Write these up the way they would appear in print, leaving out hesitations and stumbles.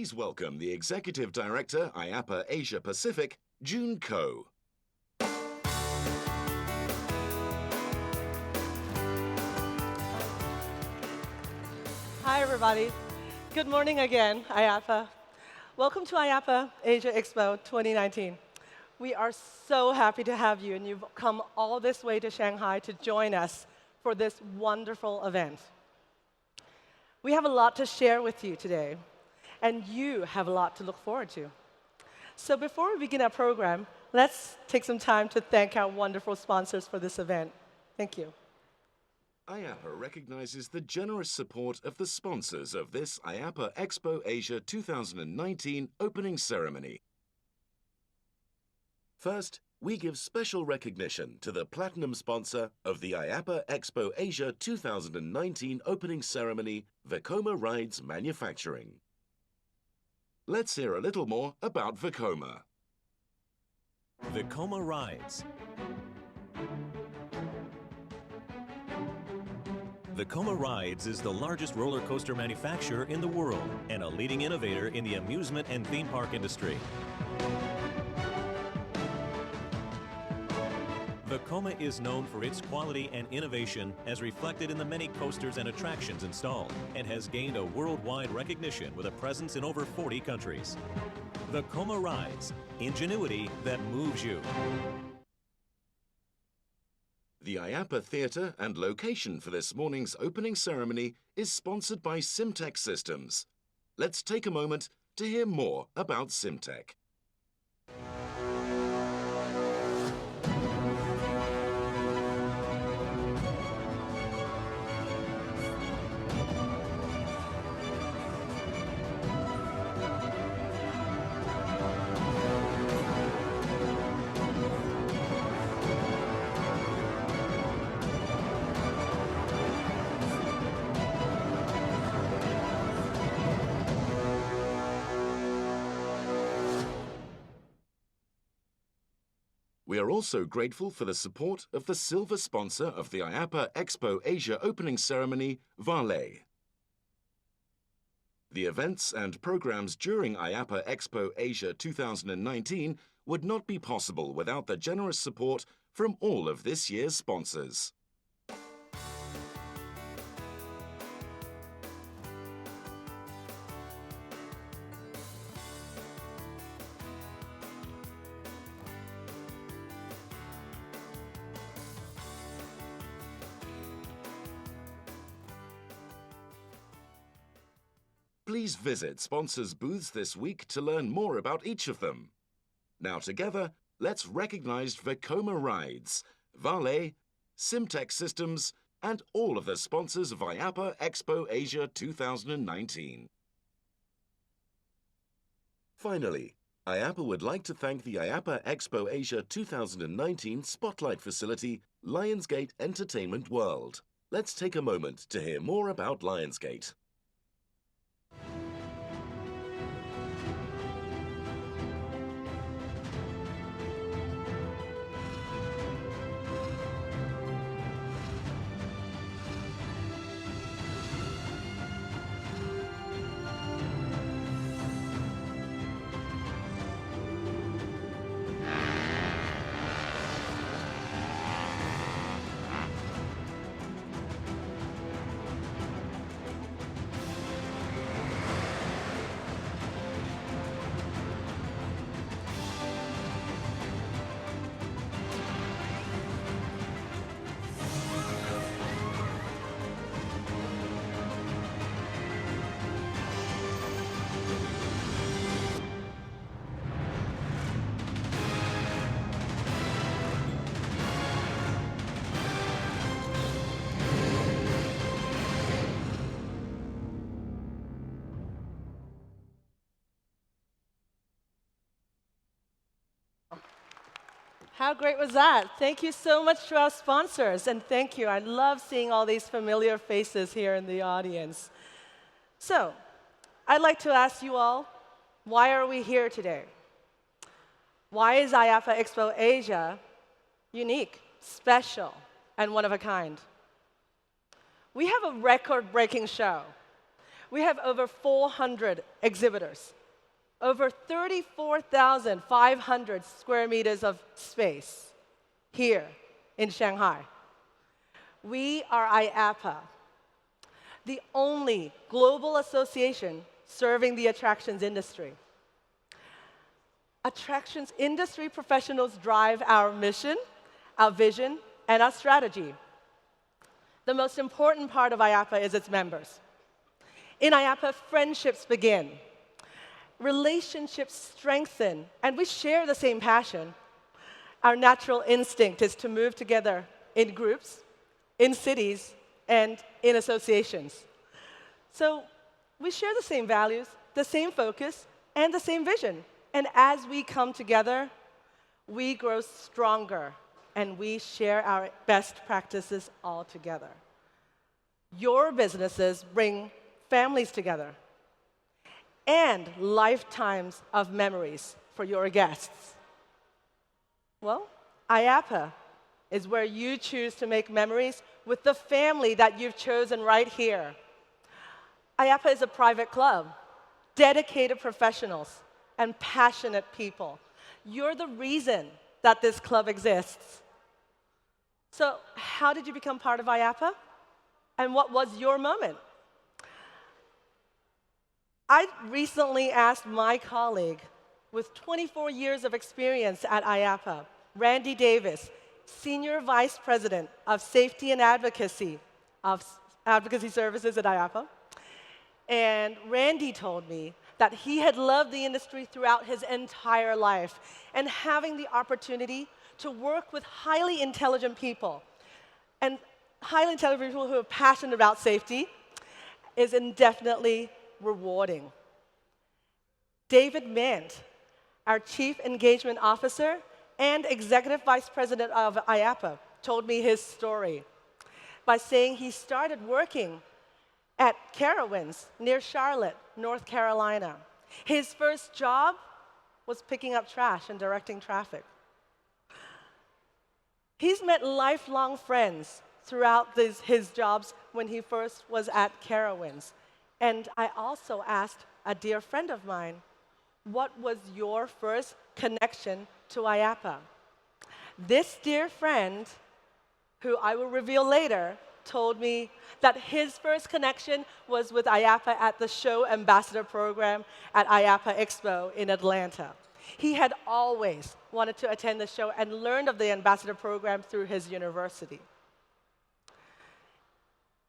please welcome the Executive Director, IAAPA Asia Pacific, June Ko. Hi, everybody. Good morning again, IAAPA. Welcome to IAAPA Asia Expo 2019. We are so happy to have you, and you've come all this way to Shanghai to join us for this wonderful event. We have a lot to share with you today, and you have a lot to look forward to. So before we begin our program, let's take some time to thank our wonderful sponsors for this event. Thank you. IAAPA recognizes the generous support of the sponsors of this IAAPA Expo Asia 2019 opening ceremony. First, we give special recognition to the platinum sponsor of the IAAPA Expo Asia 2019 opening ceremony, Vekoma Rides Manufacturing. Let's hear a little more about Vekoma. Vekoma Rides. Vekoma Rides is the largest roller coaster manufacturer in the world and a leading innovator in the amusement and theme park industry. Vekoma is known for its quality and innovation as reflected in the many coasters and attractions installed, and has gained a worldwide recognition with a presence in over 40 countries. Vekoma Rides, ingenuity that moves you. The IAAPA Theatre and location for this morning's opening ceremony is sponsored by Simtech Systems. Let's take a moment to hear more about Simtech. We are also grateful for the support of the silver sponsor of the IAAPA Expo Asia opening ceremony, Vale. The events and programs during IAAPA Expo Asia 2019 would not be possible without the generous support from all of this year's sponsors. Please visit sponsors' booths this week to learn more about each of them. Now together, let's recognize Vekoma Rides, Vale, Simtech Systems, and all of the sponsors of IAAPA Expo Asia 2019. Finally, IAAPA would like to thank the IAAPA Expo Asia 2019 Spotlight Facility, Lionsgate Entertainment World. Let's take a moment to hear more about Lionsgate. How great was that? Thank you so much to our sponsors, and thank you. I love seeing all these familiar faces here in the audience. So, I'd like to ask you all, why are we here today? Why is IAAPA Expo Asia unique, special, and one of a kind? We have a record-breaking show. We have over 400 exhibitors, over 34,500 square meters of space here in Shanghai. We are IAAPA, the only global association serving the attractions industry. Attractions industry professionals drive our mission, our vision, and our strategy. The most important part of IAAPA is its members. In IAAPA, friendships begin, relationships strengthen, and we share the same passion. Our natural instinct is to move together in groups, in cities, and in associations. So we share the same values, the same focus, and the same vision. And as we come together, we grow stronger, and we share our best practices all together. Your businesses bring families together and lifetimes of memories for your guests. Well, IAAPA is where you choose to make memories with the family that you've chosen right here. IAAPA is a private club, dedicated professionals, and passionate people. You're the reason that this club exists. So how did you become part of IAAPA? And what was your moment? I recently asked my colleague with 24 years of experience at IAAPA, Randy Davis, Senior Vice President of Safety and Advocacy Services at IAAPA. And Randy told me that he had loved the industry throughout his entire life, and having the opportunity to work with highly intelligent people, and highly intelligent people who are passionate about safety, is indefinitely rewarding. David Mant, our Chief Engagement Officer and Executive Vice President of IAAPA, told me his story by saying he started working at Carowinds near Charlotte, North Carolina. His first job was picking up trash and directing traffic. He's met lifelong friends throughout his jobs when he first was at Carowinds. And I also asked a dear friend of mine, what was your first connection to IAAPA? This dear friend, who I will reveal later, told me that his first connection was with IAAPA at the Show Ambassador program at IAAPA Expo in Atlanta. He had always wanted to attend the show and learned of the ambassador program through his university.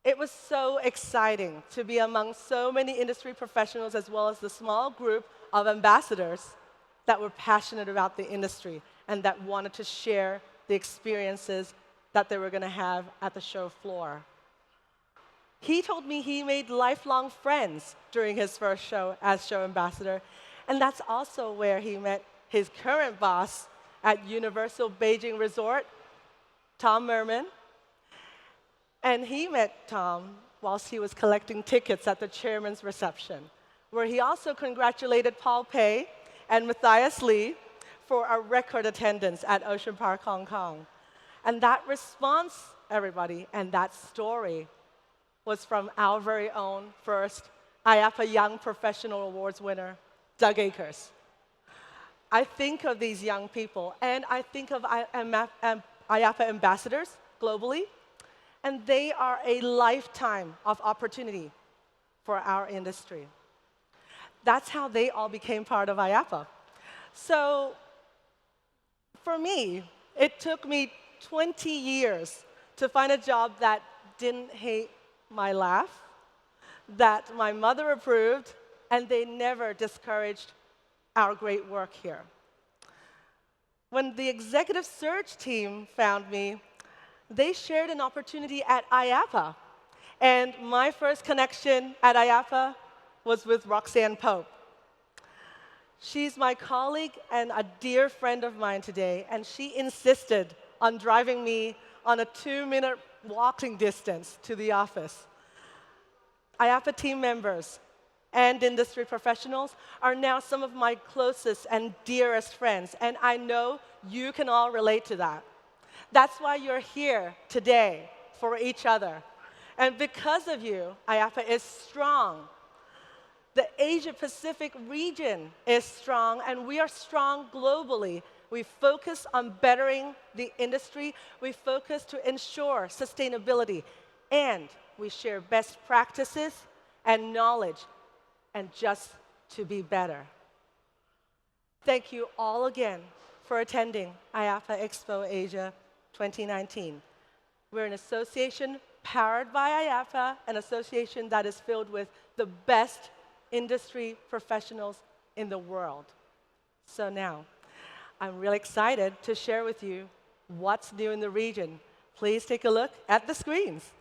It was so exciting to be among so many industry professionals, as well as the small group of ambassadors that were passionate about the industry and that wanted to share the experiences that they were going to have at the show floor. He told me he made lifelong friends during his first show as show ambassador, and that's also where he met his current boss at Universal Beijing Resort, Tom Merman. And he met Tom whilst he was collecting tickets at the chairman's reception, where he also congratulated Paul Pei and Matthias Lee for a record attendance at Ocean Park, Hong Kong. And that response, everybody, and that story was from our very own first IAAPA Young Professional Awards winner, Doug Akers. I think of these young people, and I think of IAAPA ambassadors globally, and they are a lifetime of opportunity for our industry. That's how they all became part of IAAPA. So for me, it took me 20 years to find a job that didn't hate my laugh, that my mother approved, and they never discouraged our great work here. When the executive search team found me, they shared an opportunity at IAAPA. And my first connection at IAAPA was with Roxanne Pope. She's my colleague and a dear friend of mine today, and she insisted on driving me on a 2-minute walking distance to the office. IAAPA team members and industry professionals are now some of my closest and dearest friends, and I know you can all relate to that. That's why you're here today, for each other. And because of you, IAAPA is strong, The Asia-Pacific region is strong, and we are strong globally. We focus on bettering the industry. We focus to ensure sustainability, and we share best practices and knowledge, and just to be better. Thank you all again for attending IAAPA Expo Asia 2019. We're an association powered by IAAPA, an association that is filled with the best industry professionals in the world. So now, I'm really excited to share with you what's new in the region. Please take a look at the screens.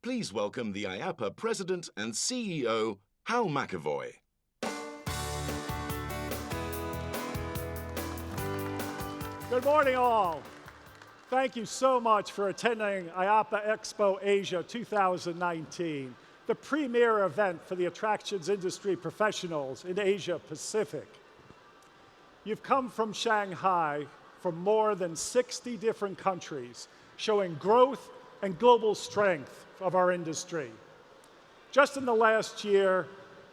Please welcome the IAAPA President and CEO, Hal McAvoy. Good morning, all. Thank you so much for attending IAAPA Expo Asia 2019, the premier event for the attractions industry professionals in Asia Pacific. You've come from Shanghai from more than 60 different countries, showing growth and global strength of our industry. Just in the last year,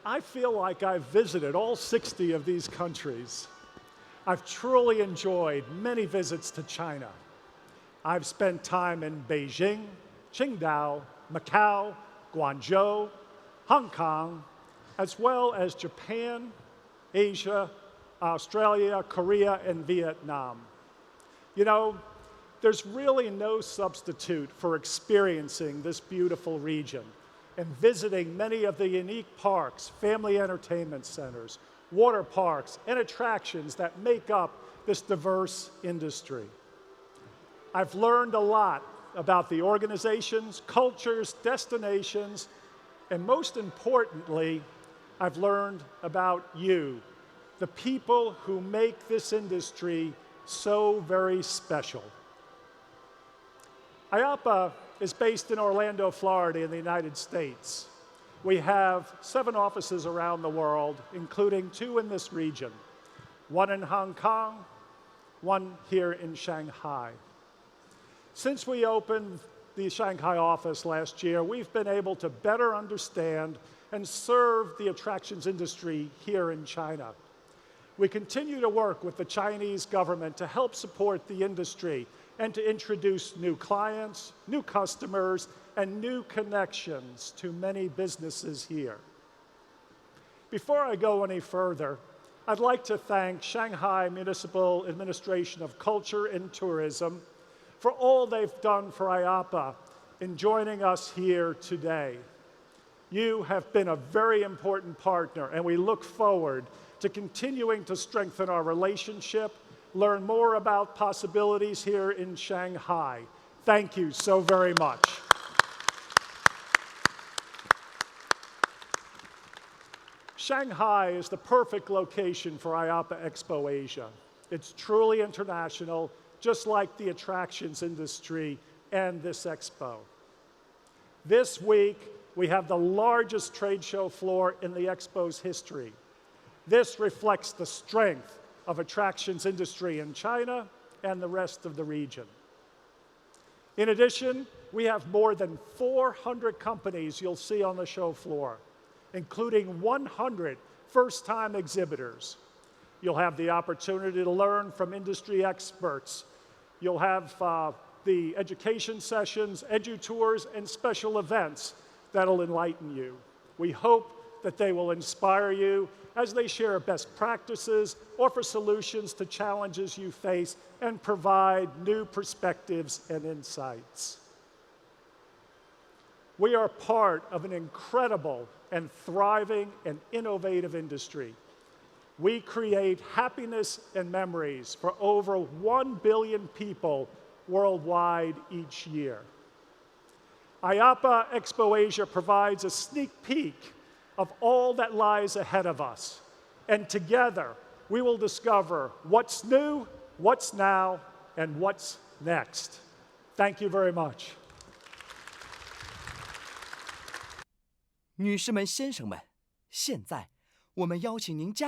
I feel like I've visited all 60 of these countries. I've truly enjoyed many visits to China. I've spent time in Beijing, Qingdao, Macau, Guangzhou, Hong Kong, as well as Japan, Asia, Australia, Korea, and Vietnam. You know, there's really no substitute for experiencing this beautiful region and visiting many of the unique parks, family entertainment centers, water parks, and attractions that make up this diverse industry. I've learned a lot about the organizations, cultures, destinations, and most importantly, I've learned about you, the people who make this industry so very special. IAAPA is based in Orlando, Florida, in the United States. We have 7 offices around the world, including 2 in this region, 1 in Hong Kong, 1 here in Shanghai. Since we opened the Shanghai office last year, we've been able to better understand and serve the attractions industry here in China. We continue to work with the Chinese government to help support the industry and to introduce new clients, new customers, and new connections to many businesses here. Before I go any further, I'd like to thank Shanghai Municipal Administration of Culture and Tourism for all they've done for IAAPA in joining us here today. You have been a very important partner, and we look forward to continuing to strengthen our relationship, learn more about possibilities here in Shanghai. Thank you so very much. Shanghai is the perfect location for IAAPA Expo Asia. It's truly international, just like the attractions industry and this expo. This week, we have the largest trade show floor in the expo's history. This reflects the strength of attractions industry in China and the rest of the region. In addition, we have more than 400 companies you'll see on the show floor, including 100 first-time exhibitors. You'll have the opportunity to learn from industry experts. You'll have the education sessions, edu-tours, and special events that'll enlighten you. We hope that they will inspire you as they share best practices, offer solutions to challenges you face, and provide new perspectives and insights. We are part of an incredible and thriving and innovative industry. We create happiness and memories for over 1 billion people worldwide each year. IAAPA Expo Asia provides a sneak peek of all that lies ahead of us. And together, we will discover what's new, what's now, and what's next. Thank you very much. 女士们、先生们，现在我们邀请您加